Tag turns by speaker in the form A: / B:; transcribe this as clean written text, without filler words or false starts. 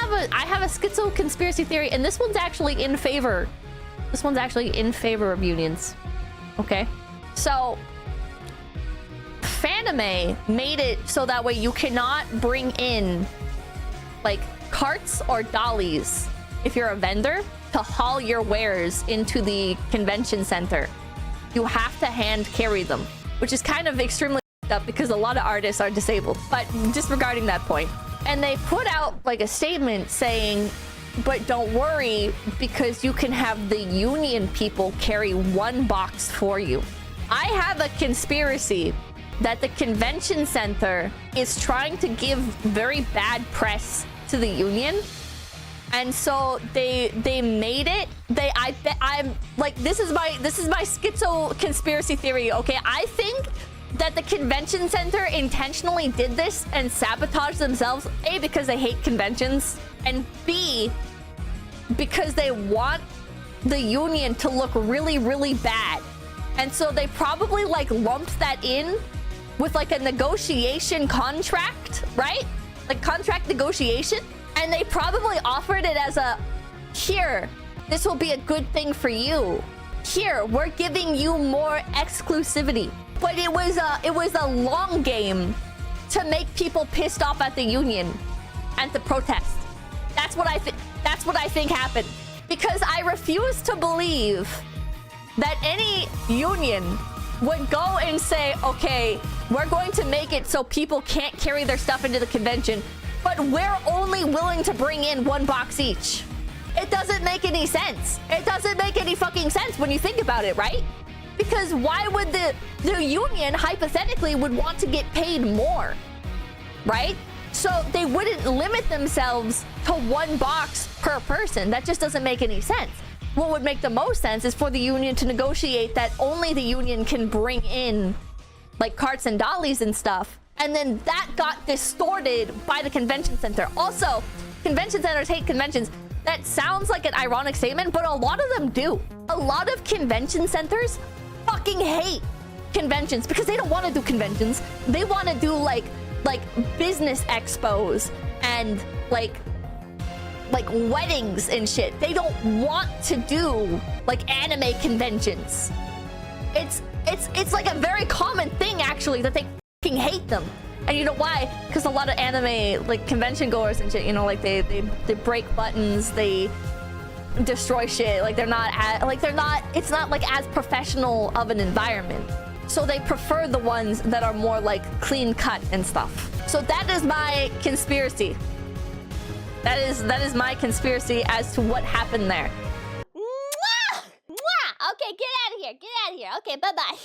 A: have a schizo conspiracy theory, and this one's actually in favor. This one's actually in favor of unions. Okay, so Fanime made it so that way you cannot bring in like carts or dollies if you're a vendor to haul your wares into the convention center. You have to hand carry them, which is kind of extremely up because a lot of artists are disabled. But disregarding that point, and they put out like a statement saying, but don't worry because you can have the union people carry one box for you. I have a conspiracy that the convention center is trying to give very bad press to the union, and so they made it. I'm like, this is my schizo conspiracy theory. Okay, I think that the convention center intentionally did this and sabotaged themselves, A, because they hate conventions, and B, because they want the union to look really, really bad. And so they probably like lumped that in with like a negotiation contract, right? Like contract negotiation. And they probably offered it as a, here, this will be a good thing for you. Here, we're giving you more exclusivity. But it was a long game to make people pissed off at the union and to protest. That's what I think happened. Because I refuse to believe that any union would go and say, okay, we're going to make it so people can't carry their stuff into the convention, but we're only willing to bring in one box each. It doesn't make any sense. It doesn't make any fucking sense when you think about it, right? Because why would the union hypothetically would want to get paid more, right? So they wouldn't limit themselves to one box per person. That just doesn't make any sense. What would make the most sense is for the union to negotiate that only the union can bring in like carts and dollies and stuff. And then that got distorted by the convention center. Also, convention centers hate conventions. That sounds like an ironic statement, but a lot of them do. A lot of convention centers fucking hate conventions because they don't want to do conventions. They want to do like business expos and like weddings and shit. They don't want to do like anime conventions. It's like a very common thing actually that they fucking hate them. And you know why? Because a lot of anime like convention goers and shit, you know, like they break buttons, they destroy shit. Like it's not like as professional of an environment. So they prefer the ones that are more like clean cut and stuff. So that is my conspiracy. That is my conspiracy as to what happened there.
B: Mwah! Mwah! Okay, get out of here. Get out of here. Okay, bye-bye.